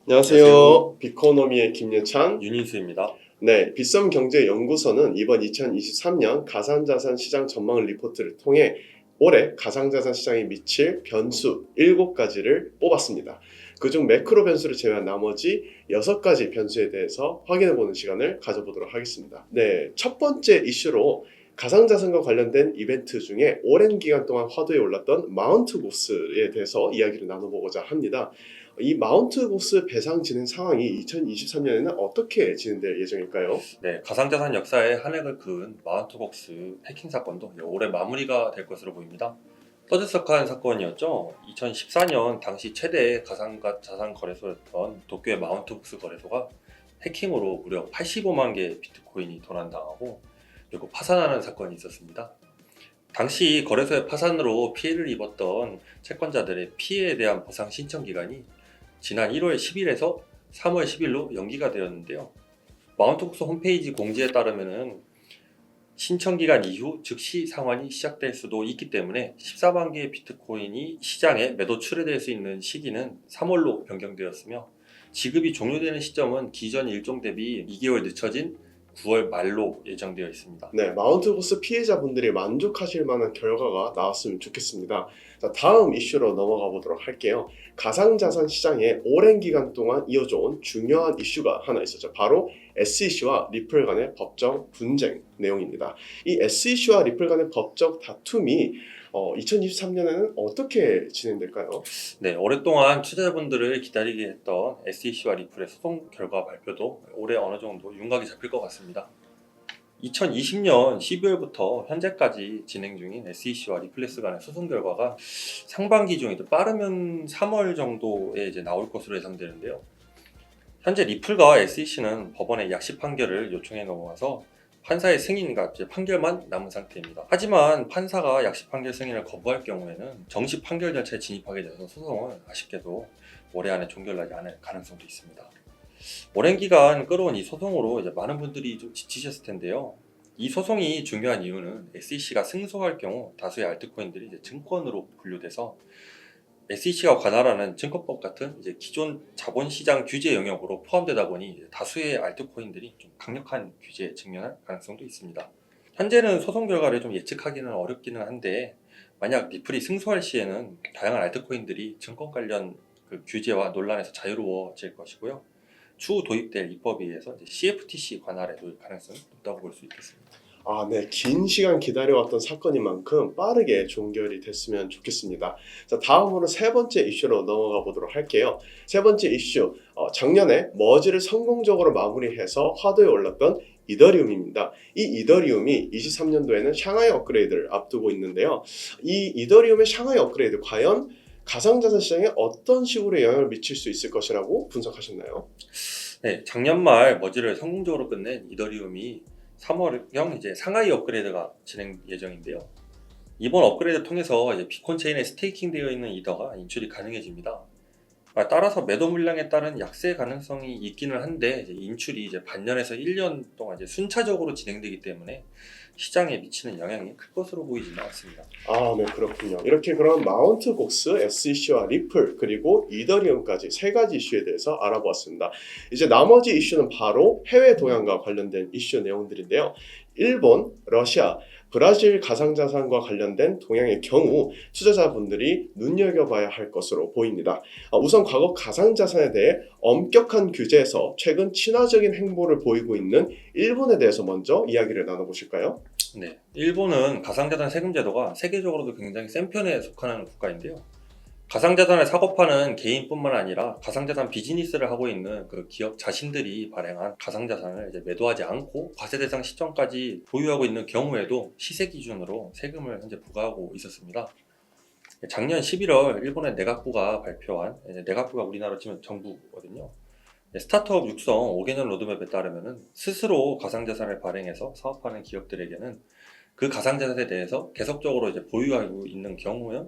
안녕하세요. 안녕하세요. 비코노미의 김예찬. 윤인수입니다. 네, 빗썸경제연구소는 이번 2023년 가상자산 시장 전망 리포트를 통해 올해 가상자산 시장에 미칠 변수 7가지를 뽑았습니다. 그중 매크로 변수를 제외한 나머지 6가지 변수에 대해서 확인해보는 시간을 가져보도록 하겠습니다. 네, 첫 번째 이슈로 가상자산과 관련된 이벤트 중에 오랜 기간 동안 화두에 올랐던 마운트 고스에 대해서 이야기를 나눠보고자 합니다. 이 마운트 고스 배상 진행 상황이 2023년에는 어떻게 진행될 예정일까요? 네, 가상자산 역사에 한 획을 그은 마운트복스 해킹 사건도 올해 마무리가 될 것으로 보입니다. 터질석한 사건이었죠. 2014년 당시 최대의 가상자산 거래소였던 도쿄의 마운트복스 거래소가 해킹으로 무려 85만 개의 비트코인이 도난당하고 그리고 파산하는 사건이 있었습니다. 당시 거래소의 파산으로 피해를 입었던 채권자들의 피해에 대한 보상 신청 기간이 지난 1월 10일에서 3월 10일로 연기가 되었는데요. 마운트복스 홈페이지 공지에 따르면은 신청 기간 이후 즉시 상환이 시작될 수도 있기 때문에 14만 개의 비트코인이 시장에 매도 출회될 수 있는 시기는 3월로 변경되었으며 지급이 종료되는 시점은 기존 일정 대비 2개월 늦춰진 9월 말로 예정되어 있습니다. 네, 마운트 고스 피해자분들이 만족하실 만한 결과가 나왔으면 좋겠습니다. 자, 다음 이슈로 넘어가 보도록 할게요. 가상자산 시장에 오랜 기간 동안 이어져온 중요한 이슈가 하나 있었죠. 바로 SEC와 리플 간의 법적 분쟁 내용입니다. 이 SEC와 리플 간의 법적 다툼이 2023년에는 어떻게 진행될까요? 네, 오랫동안 투자자분들을 기다리게 했던 SEC와 리플의 소송 결과 발표도 올해 어느 정도 윤곽이 잡힐 것 같습니다. 2020년 12월부터 현재까지 진행 중인 SEC와 리플렉스 간의 소송 결과가 상반기 중에도 빠르면 3월 정도에 이제 나올 것으로 예상되는데요. 현재 리플과 SEC는 법원에 약식 판결을 요청해 넘어와서 판사의 승인과 이제 판결만 남은 상태입니다. 하지만 판사가 약식 판결 승인을 거부할 경우에는 정식 판결 절차에 진입하게 돼서 소송은 아쉽게도 올해 안에 종결나지 않을 가능성도 있습니다. 오랜 기간 끌어온 이 소송으로 이제 많은 분들이 좀 지치셨을 텐데요. 이 소송이 중요한 이유는 SEC가 승소할 경우 다수의 알트코인들이 이제 증권으로 분류돼서 SEC가 관할하는 증권법 같은 이제 기존 자본시장 규제 영역으로 포함되다 보니 다수의 알트코인들이 좀 강력한 규제에 직면할 가능성도 있습니다. 현재는 소송 결과를 좀 예측하기는 어렵기는 한데 만약 리플이 승소할 시에는 다양한 알트코인들이 증권 관련 그 규제와 논란에서 자유로워질 것이고요. 추후 도입될 입법에 의해서 CFTC 관할에 놓일 가능성이 높다고 볼 수 있겠습니다. 네. 긴 시간 기다려왔던 사건인 만큼 빠르게 종결이 됐으면 좋겠습니다. 자, 다음으로 세 번째 이슈로 넘어가 보도록 할게요. 세 번째 이슈, 작년에 머지를 성공적으로 마무리해서 화두에 올랐던 이더리움입니다. 이 이더리움이 23년도에는 샹하이 업그레이드를 앞두고 있는데요. 이 이더리움의 샹하이 업그레이드 과연 가상자산 시장에 어떤 식으로 영향을 미칠 수 있을 것이라고 분석하셨나요? 네, 작년 말 머지를 성공적으로 끝낸 이더리움이 3월경 이제 상하이 업그레이드가 진행 예정인데요. 이번 업그레이드 통해서 이제 비콘 체인에 스테이킹 되어 있는 이더가 인출이 가능해집니다. 따라서 매도 물량에 따른 약세 가능성이 있기는 한데 이제 인출이 이제 반년에서 1년 동안 이제 순차적으로 진행되기 때문에 시장에 미치는 영향이 클 것으로 보이지는 않습니다. 네, 그렇군요. 이렇게 그럼 마운트 곡스, SEC와 리플, 그리고 이더리움까지 세 가지 이슈에 대해서 알아보았습니다. 이제 나머지 이슈는 바로 해외 동향과 관련된 이슈 내용들인데요. 일본, 러시아, 브라질 가상자산과 관련된 동향의 경우 투자자분들이 눈여겨봐야 할 것으로 보입니다. 우선 과거 가상자산에 대해 엄격한 규제에서 최근 친화적인 행보를 보이고 있는 일본에 대해서 먼저 이야기를 나눠보실까요? 네, 일본은 가상자산 세금 제도가 세계적으로도 굉장히 센 편에 속하는 국가인데요. 가상자산을 사고 파는 개인뿐만 아니라 가상자산 비즈니스를 하고 있는 그 기업 자신들이 발행한 가상자산을 이제 매도하지 않고 과세 대상 시점까지 보유하고 있는 경우에도 시세 기준으로 세금을 현재 부과하고 있었습니다. 작년 11월 일본의 내각부가 발표한, 내각부가 우리나라로 치면 정부거든요. 스타트업 육성 5개년 로드맵에 따르면 스스로 가상자산을 발행해서 사업하는 기업들에게는 그 가상자산에 대해서 계속적으로 이제 보유하고 있는 경우는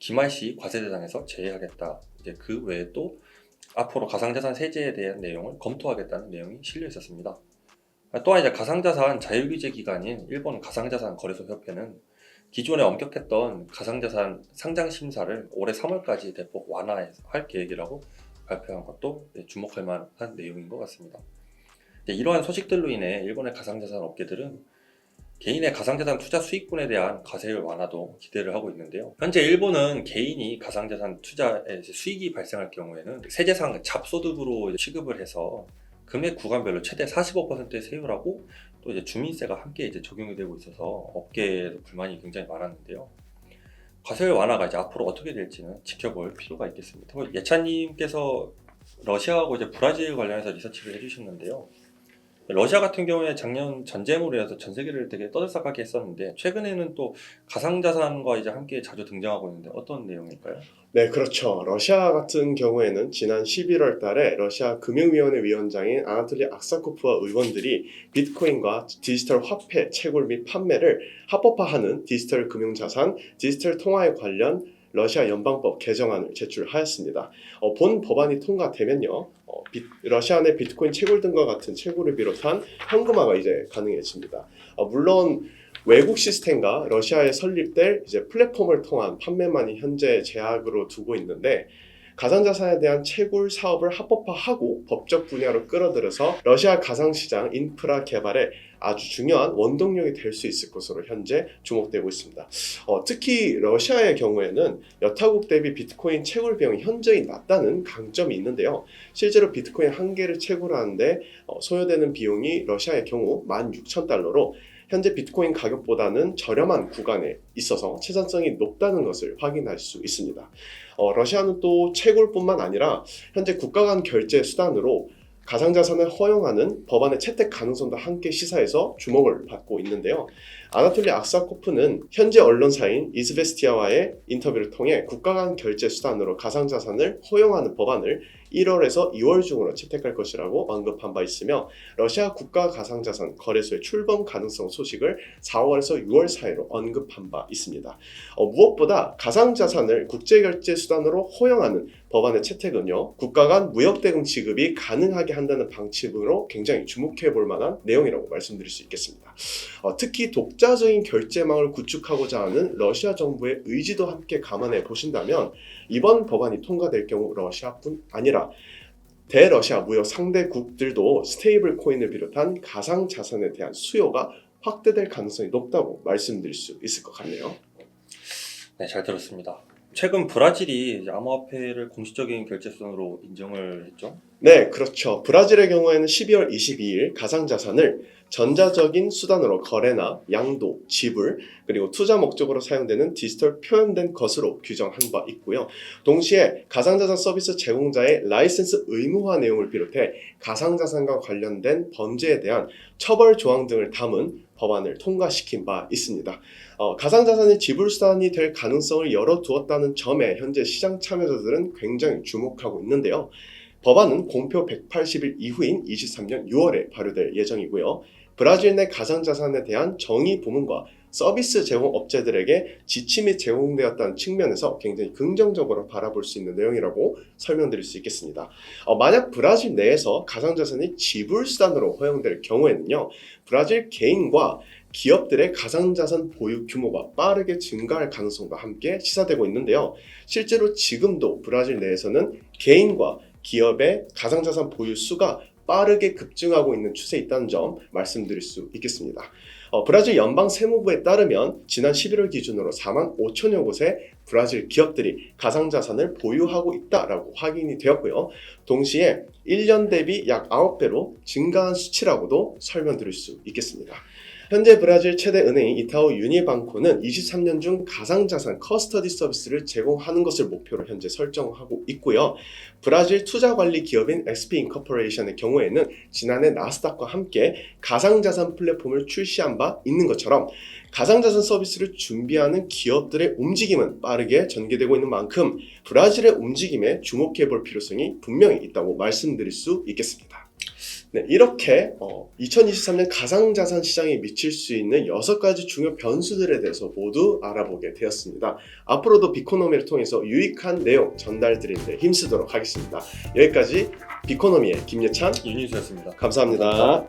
기말시 과세 대상에서 제외하겠다. 이제 그 외에 또 앞으로 가상자산 세제에 대한 내용을 검토하겠다는 내용이 실려 있었습니다. 또한 이제 가상자산 자율규제 기관인 일본 가상자산 거래소 협회는 기존에 엄격했던 가상자산 상장 심사를 올해 3월까지 대폭 완화할 계획이라고 발표한 것도 주목할 만한 내용인 것 같습니다. 이러한 소식들로 인해 일본의 가상자산 업계들은 개인의 가상자산 투자 수익분에 대한 과세율 완화도 기대를 하고 있는데요. 현재 일본은 개인이 가상자산 투자에 수익이 발생할 경우에는 세제상 잡소득으로 취급을 해서 금액 구간별로 최대 45%의 세율하고 또 이제 주민세가 함께 이제 적용이 되고 있어서 업계에도 불만이 굉장히 많았는데요. 과세율 완화가 이제 앞으로 어떻게 될지는 지켜볼 필요가 있겠습니다. 예찬님께서 러시아하고 이제 브라질 관련해서 리서치를 해주셨는데요. 러시아 같은 경우에 작년 전쟁으로 인해서 전 세계를 되게 떠들썩하게 했었는데 최근에는 또 가상자산과 이제 함께 자주 등장하고 있는데 어떤 내용일까요? 네, 그렇죠. 러시아 같은 경우에는 지난 11월 달에 러시아 금융위원회 위원장인 아나톨리 악사코프와 의원들이 비트코인과 디지털 화폐 채굴 및 판매를 합법화하는 디지털 금융자산, 디지털 통화에 관련 러시아 연방법 개정안을 제출하였습니다. 본 법안이 통과되면요, 러시아 내 비트코인 채굴 등과 같은 채굴을 비롯한 현금화가 이제 가능해집니다. 물론 외국 시스템과 러시아에 설립될 이제 플랫폼을 통한 판매만이 현재 제약으로 두고 있는데 가상자산에 대한 채굴 사업을 합법화하고 법적 분야로 끌어들여서 러시아 가상시장 인프라 개발에 아주 중요한 원동력이 될 수 있을 것으로 현재 주목되고 있습니다. 특히 러시아의 경우에는 여타국 대비 비트코인 채굴 비용이 현저히 낮다는 강점이 있는데요. 실제로 비트코인 한 개를 채굴하는데 소요되는 비용이 러시아의 경우 16,000달러로 현재 비트코인 가격보다는 저렴한 구간에 있어서 채산성이 높다는 것을 확인할 수 있습니다. 러시아는 또 채굴뿐만 아니라 현재 국가 간 결제 수단으로 가상자산을 허용하는 법안의 채택 가능성도 함께 시사해서 주목을 받고 있는데요. 아나톨리 악사코프는 현재 언론사인 이즈베스티아와의 인터뷰를 통해 국가 간 결제 수단으로 가상자산을 허용하는 법안을 1월에서 2월 중으로 채택할 것이라고 언급한 바 있으며 러시아 국가 가상자산 거래소의 출범 가능성 소식을 4월에서 6월 사이로 언급한 바 있습니다. 무엇보다 가상자산을 국제결제 수단으로 허용하는 법안의 채택은요, 국가 간 무역대금 지급이 가능하게 한다는 방침으로 굉장히 주목해 볼 만한 내용이라고 말씀드릴 수 있겠습니다. 특히 독자적인 결제망을 구축하고자 하는 러시아 정부의 의지도 함께 감안해 보신다면 이번 법안이 통과될 경우 러시아뿐 아니라 대러시아 무역 상대국들도 스테이블 코인을 비롯한 가상자산에 대한 수요가 확대될 가능성이 높다고 말씀드릴 수 있을 것 같네요. 네, 잘 들었습니다. 최근 브라질이 암호화폐를 공식적인 결제수단으로 인정을 했죠? 네, 그렇죠. 브라질의 경우에는 12월 22일 가상자산을 전자적인 수단으로 거래나 양도, 지불, 그리고 투자 목적으로 사용되는 디지털 표현된 것으로 규정한 바 있고요. 동시에 가상자산 서비스 제공자의 라이센스 의무화 내용을 비롯해 가상자산과 관련된 범죄에 대한 처벌 조항 등을 담은 법안을 통과시킨 바 있습니다. 가상자산이 지불수단이 될 가능성을 열어두었다는 점에 현재 시장 참여자들은 굉장히 주목하고 있는데요. 법안은 공표 180일 이후인 23년 6월에 발효될 예정이고요. 브라질 내 가상자산에 대한 정의 부문과 서비스 제공 업체들에게 지침이 제공되었다는 측면에서 굉장히 긍정적으로 바라볼 수 있는 내용이라고 설명드릴 수 있겠습니다. 만약 브라질 내에서 가상자산이 지불수단으로 허용될 경우에는요, 브라질 개인과 기업들의 가상자산 보유 규모가 빠르게 증가할 가능성과 함께 시사되고 있는데요. 실제로 지금도 브라질 내에서는 개인과 기업의 가상자산 보유 수가 빠르게 급증하고 있는 추세에 있다는 점 말씀드릴 수 있겠습니다. 브라질 연방 세무부에 따르면 지난 11월 기준으로 4만 5천여 곳의 브라질 기업들이 가상자산을 보유하고 있다라고 확인이 되었고요. 동시에 1년 대비 약 9배로 증가한 수치라고도 설명드릴 수 있겠습니다. 현재 브라질 최대 은행인 이타우 유니방코는 23년 중 가상자산 커스터디 서비스를 제공하는 것을 목표로 현재 설정하고 있고요. 브라질 투자관리 기업인 XP 인코퍼레이션의 경우에는 지난해 나스닥과 함께 가상자산 플랫폼을 출시한 바 있는 것처럼 가상자산 서비스를 준비하는 기업들의 움직임은 빠르게 전개되고 있는 만큼 브라질의 움직임에 주목해 볼 필요성이 분명히 있다고 말씀드릴 수 있겠습니다. 네, 이렇게 2023년 가상자산 시장에 미칠 수 있는 6가지 중요 변수들에 대해서 모두 알아보게 되었습니다. 앞으로도 비코노미를 통해서 유익한 내용 전달드리는 데 힘쓰도록 하겠습니다. 여기까지 비코노미의 김예찬, 윤희수였습니다. 감사합니다.